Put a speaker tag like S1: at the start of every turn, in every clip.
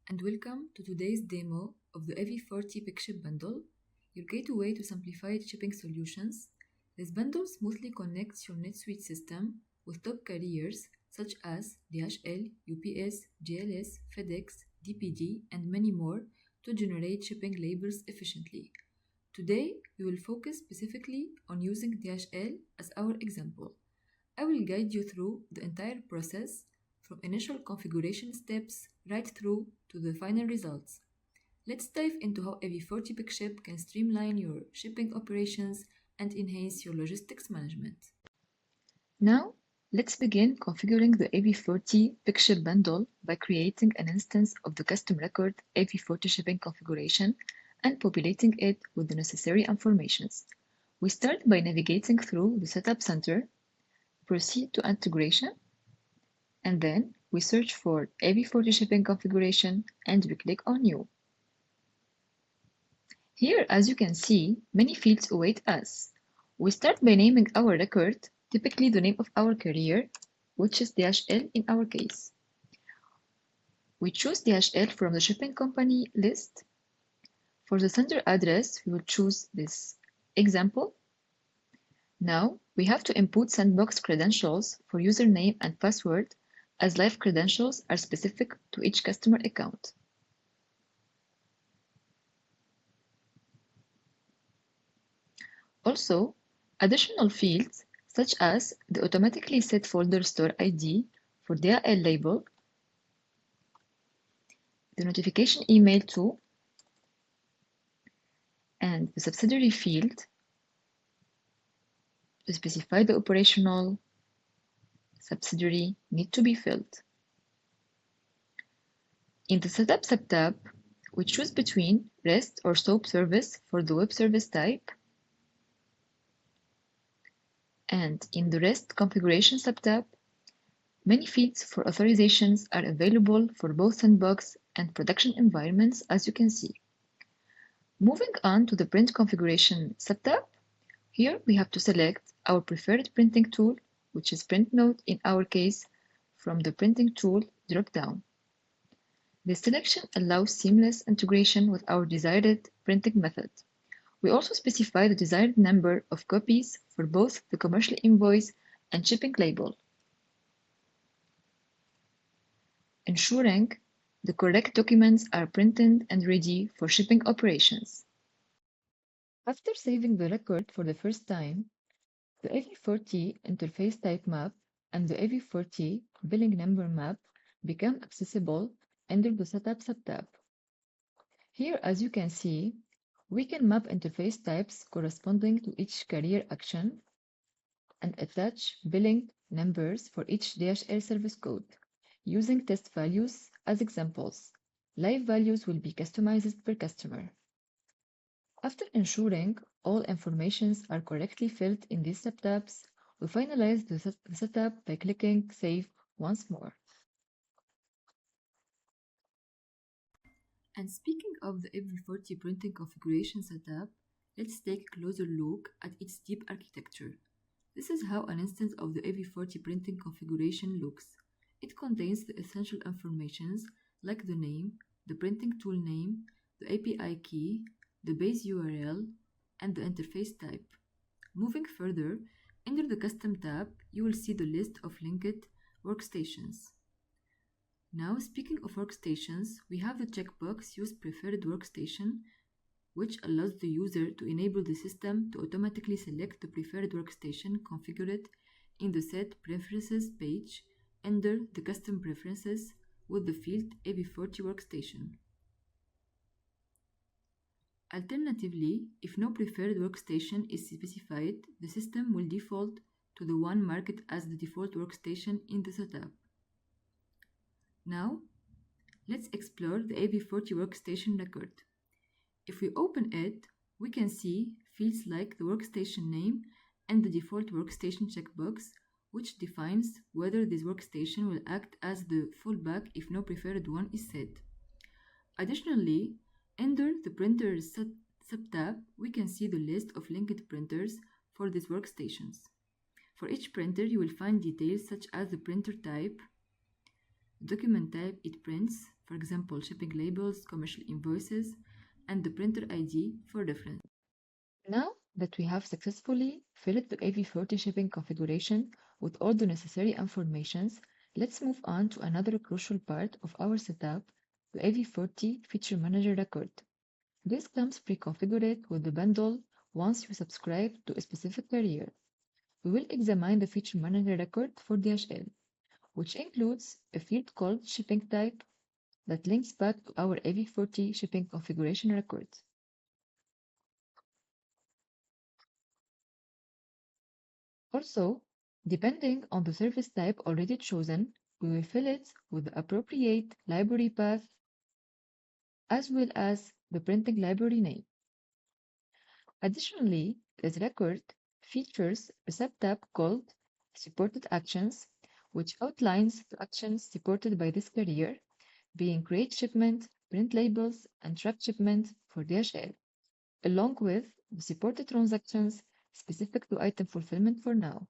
S1: and welcome to today's demo of the AV40 PeakShip bundle, your gateway to simplified shipping solutions. This bundle smoothly connects your NetSuite system with top carriers such as DHL, UPS, GLS, FedEx, DPD, and many more to generate shipping labels efficiently. Today, we will focus specifically on using DHL as our example. I will guide you through the entire process from initial configuration steps right through to the final results. Let's dive into how AV40 PeakShip can streamline your shipping operations and enhance your logistics management. Now, let's begin configuring the AV40 PeakShip bundle by creating an instance of the custom record AV40 shipping configuration and populating it with the necessary informations. We start by navigating through the Setup Center, proceed to Integration, and then we search for AV40 shipping configuration and we click on New. Here, as you can see, many fields await us. We start by naming our record, typically the name of our carrier, which is DHL in our case. We choose DHL from the shipping company list. For the sender address, we will choose this example. Now, we have to input sandbox credentials for username and password, as live credentials are specific to each customer account. Also, additional fields such as the automatically set folder store ID for DHL label, the notification email to, and the subsidiary field to specify the operational subsidiary need to be filled. In the Setup subtab, we choose between REST or SOAP service for the web service type, and in the REST configuration subtab, many fields for authorizations are available for both sandbox and production environments, as you can see. Moving on to the print configuration subtab, here we have to select our preferred printing tool, which is PrintNote in our case, from the printing tool drop-down. This selection allows seamless integration with our desired printing method. We also specify the desired number of copies for both the commercial invoice and shipping label, ensuring the correct documents are printed and ready for shipping operations. After saving the record for the first time, the AV40 interface type map and the AV40 billing number map become accessible under the Setup subtab. Here, as you can see, we can map interface types corresponding to each carrier action and attach billing numbers for each DHL service code. Using test values as examples, live values will be customized per customer. After ensuring all informations are correctly filled in these subtabs, we finalize the setup by clicking Save once more. And speaking of the AV40 printing configuration setup, let's take a closer look at its deep architecture. This is how an instance of the AV40 printing configuration looks. It contains the essential informations like the name, the printing tool name, the API key, the base URL, and the interface type. Moving further, under the Custom tab, you will see the list of linked workstations. Now, speaking of workstations, we have the checkbox Use Preferred Workstation, which allows the user to enable the system to automatically select the preferred workstation configured in the Set Preferences page under the Custom Preferences with the field AV40 Workstation. Alternatively, if no preferred workstation is specified, the system will default to the one marked as the default workstation in the setup. Now, let's explore the AV40 workstation record. If we open it, we can see fields like the workstation name and the default workstation checkbox, which defines whether this workstation will act as the fallback if no preferred one is set. Additionally, under the Printers subtab, we can see the list of linked printers for these workstations. For each printer, you will find details such as the printer type, The document type it prints, for example, shipping labels, commercial invoices, and the printer ID for reference. Now that we have successfully filled the AV40 shipping configuration with all the necessary informations, let's move on to another crucial part of our setup, the AV40 Feature Manager record. This comes pre-configured with the bundle once you subscribe to a specific carrier. We will examine the Feature Manager record for DHL, which includes a field called shipping type that links back to our AV40 shipping configuration record. Also, depending on the service type already chosen, we will fill it with the appropriate library path as well as the printing library name. Additionally, this record features a subtab called Supported Actions, which outlines the actions supported by this carrier, being create shipment, print labels, and track shipment for DHL, along with the supported transactions specific to item fulfillment for now.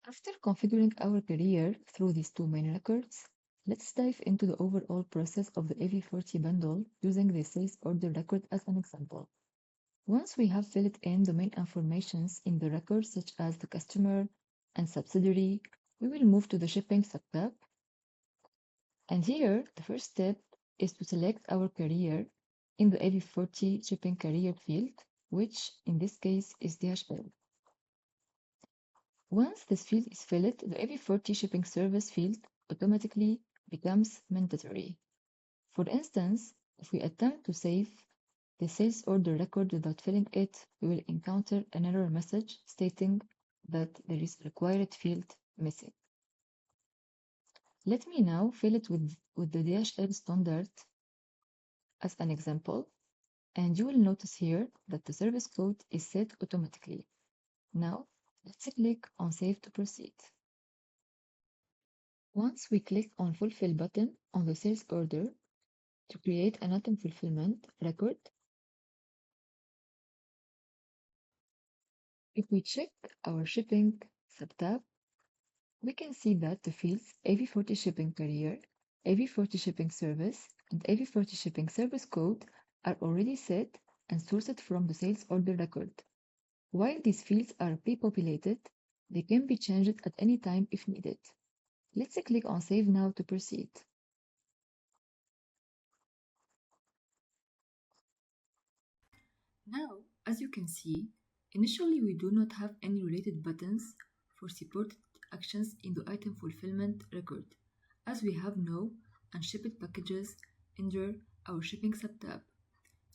S1: After configuring our carrier through these two main records, let's dive into the overall process of the AV40 bundle using the sales order record as an example. Once we have filled in the main informations in the record such as the customer and subsidiary, we will move to the shipping subtab. And here, the first step is to select our carrier in the AV40 shipping carrier field, which in this case is DHL. Once this field is filled, the AV40 shipping service field automatically becomes mandatory. For instance, if we attempt to save the sales order record without filling it, we will encounter an error message stating that there is a required field missing. Let me now fill it with the DHL standard as an example, and you will notice here that the service code is set automatically. Now, let's click on Save to proceed. Once we click on Fulfill button on the sales order to create an item fulfillment record, if we check our shipping subtab, we can see that the fields AV40 shipping carrier, AV40 shipping service, and AV40 shipping service code are already set and sourced from the sales order record. While these fields are pre-populated, they can be changed at any time if needed. Let's click on Save now to proceed. Now, as you can see, initially we do not have any related buttons for supported actions in the item fulfillment record, as we have no unshipped packages under our shipping subtab.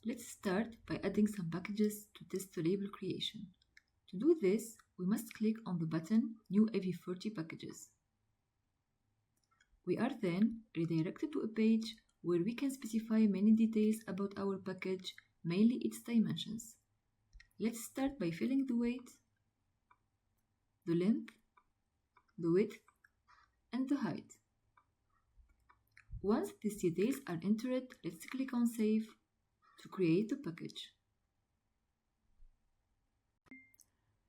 S1: Let's start by adding some packages to test the label creation. To do this, we must click on the button New AV40 Packages. We are then redirected to a page where we can specify many details about our package, mainly its dimensions. Let's start by filling the weight, the length, the width, and the height. Once these details are entered, let's click on Save to create the package.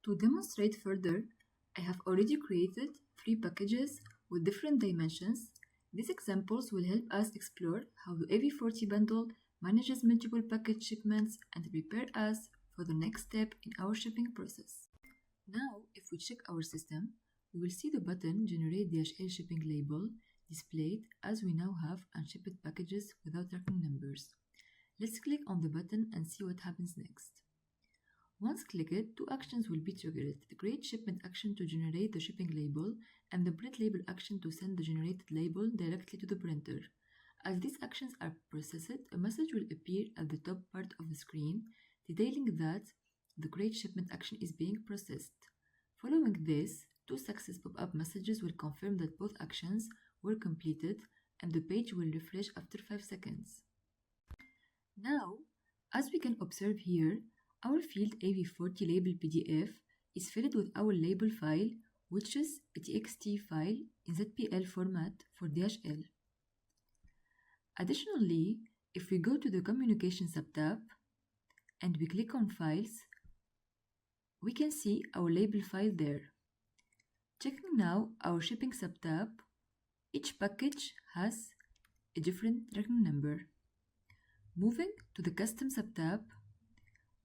S1: To demonstrate further, I have already created 3 packages with different dimensions. These examples will help us explore how the AV40 bundle manages multiple package shipments and prepare us for the next step in our shipping process. Now, if we check our system, we will see the button Generate DHL Shipping Label displayed as we now have unshipped packages without tracking numbers. Let's click on the button and see what happens next. Once clicked, 2 actions will be triggered: the Create Shipment action to generate the shipping label and the Print Label action to send the generated label directly to the printer. As these actions are processed, a message will appear at the top part of the screen detailing that the Create Shipment action is being processed. Following this, 2 success pop-up messages will confirm that both actions were completed and the page will refresh after 5 seconds. Now, as we can observe here, our field AV40 label PDF is filled with our label file, which is a TXT file in ZPL format for DHL. we can see our label file there. Checking now our shipping subtab, Each package has a different tracking number. Moving to the Custom subtab,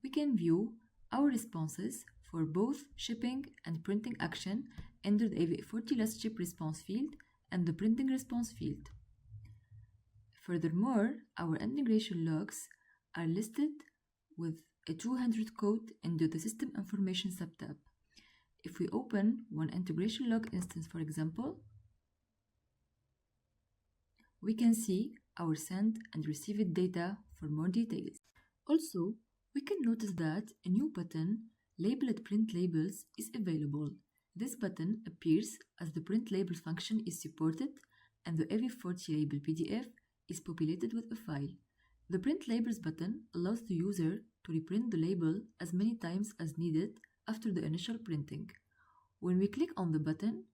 S1: we can view our responses for both shipping and printing action under the AV40 last ship response field and the printing response field. Furthermore, our integration logs are listed with a 200 code into the System Information subtab. If we open one integration log instance, for example, we can see our send and received data for more details. Also, we can notice that a new button labeled Print Labels is available. This button appears as the Print Labels function is supported and the AV40 label PDF is populated with a file. The Print Labels button allows the user to reprint the label as many times as needed after the initial printing. When we click on the button,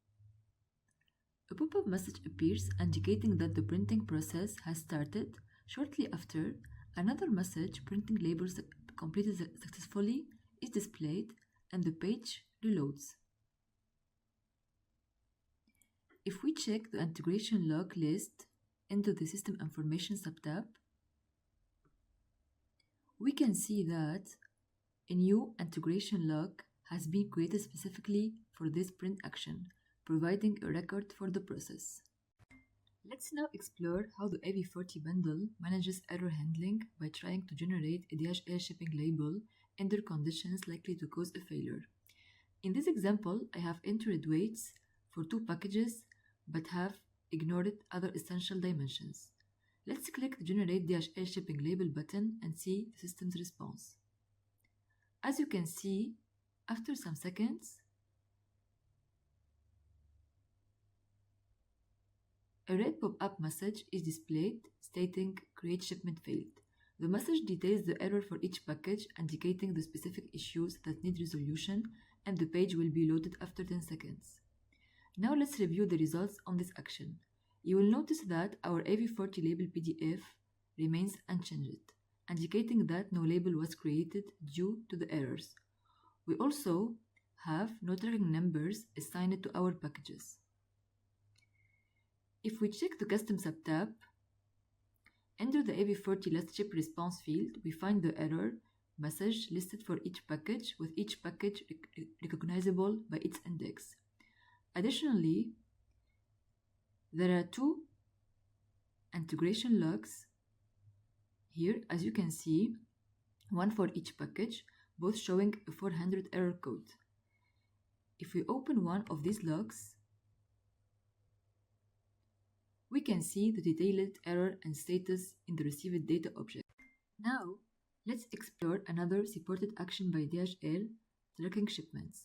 S1: a pop-up message appears indicating that the printing process has started. Shortly after, another message printing labels completed successfully is displayed and the page reloads. If we check the integration log list into the System Information subtab, we can see that a new integration log has been created specifically for this print action, providing a record for the process. Let's now explore how the AV40 bundle manages error handling by trying to generate a DHL shipping label under conditions likely to cause a failure. In this example, I have entered weights for 2 packages but have ignored other essential dimensions. Let's click the Generate DHL Shipping Label button and see the system's response. As you can see, after some seconds, a red pop-up message is displayed stating Create Shipment Failed. The message details the error for each package, indicating the specific issues that need resolution, and the page will be loaded after 10 seconds. Now let's review the results on this action. You will notice that our AV40 label PDF remains unchanged, indicating that no label was created due to the errors. We also have no tracking numbers assigned to our packages. If we check the Custom subtab, under the AV40 last ship response field, we find the error message listed for each package, with each package recognizable by its index. Additionally, there are 2 integration logs here, as you can see, one for each package, both showing a 400 error code. If we open one of these logs, we can see the detailed error and status in the received data object. Now, let's explore another supported action by DHL, tracking shipments.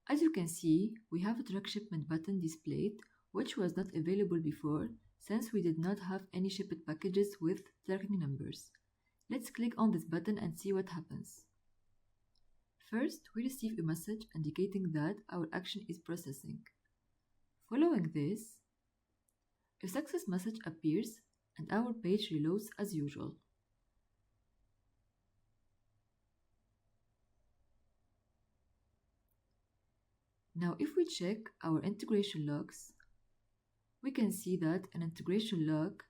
S1: As you can see, we have a track shipment button displayed, which was not available before since we did not have any shipped packages with tracking numbers. Let's click on this button and see what happens. First, we receive a message indicating that our action is processing. Following this, a success message appears and our page reloads as usual. Now, if we check our integration logs, we can see that an integration log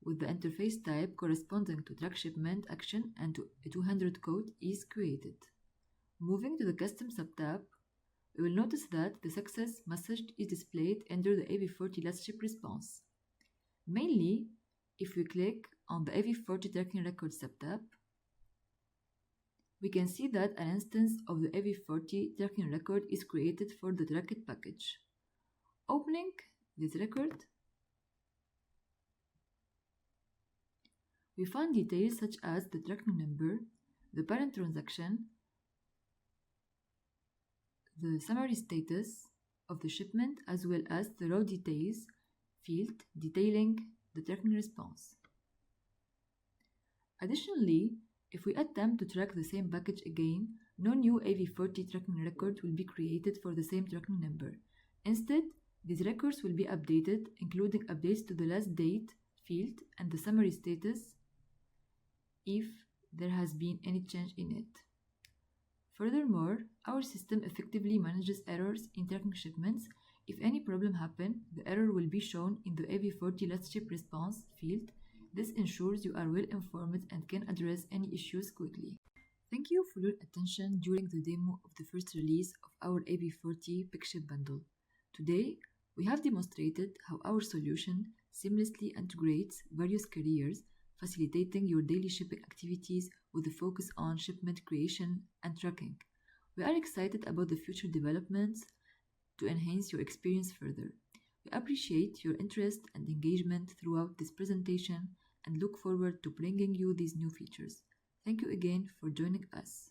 S1: with the interface type corresponding to track shipment action and to a 200 code is created. Moving to the Custom subtab, we will notice that the success message is displayed under the AV40 last ship response. Mainly, if we click on the AV40 tracking record subtab, we can see that an instance of the AV40 tracking record is created for the tracked package. Opening this record, we find details such as the tracking number, the parent transaction, the summary status of the shipment, as well as the raw details field detailing the tracking response. Additionally, if we attempt to track the same package again, no new AV40 tracking record will be created for the same tracking number. Instead, these records will be updated, including updates to the last date field and the summary status if there has been any change in it. Furthermore, our system effectively manages errors in tracking shipments If any problem happens, the error will be shown in the AV40 Let's Ship response field. This ensures you are well informed and can address any issues quickly. Thank you for your attention during the demo of the first release of our AV40 PeakShip bundle. Today, we have demonstrated how our solution seamlessly integrates various carriers, facilitating your daily shipping activities with a focus on shipment creation and tracking. We are excited about the future developments to enhance your experience further. We appreciate your interest and engagement throughout this presentation and look forward to bringing you these new features. Thank you again for joining us.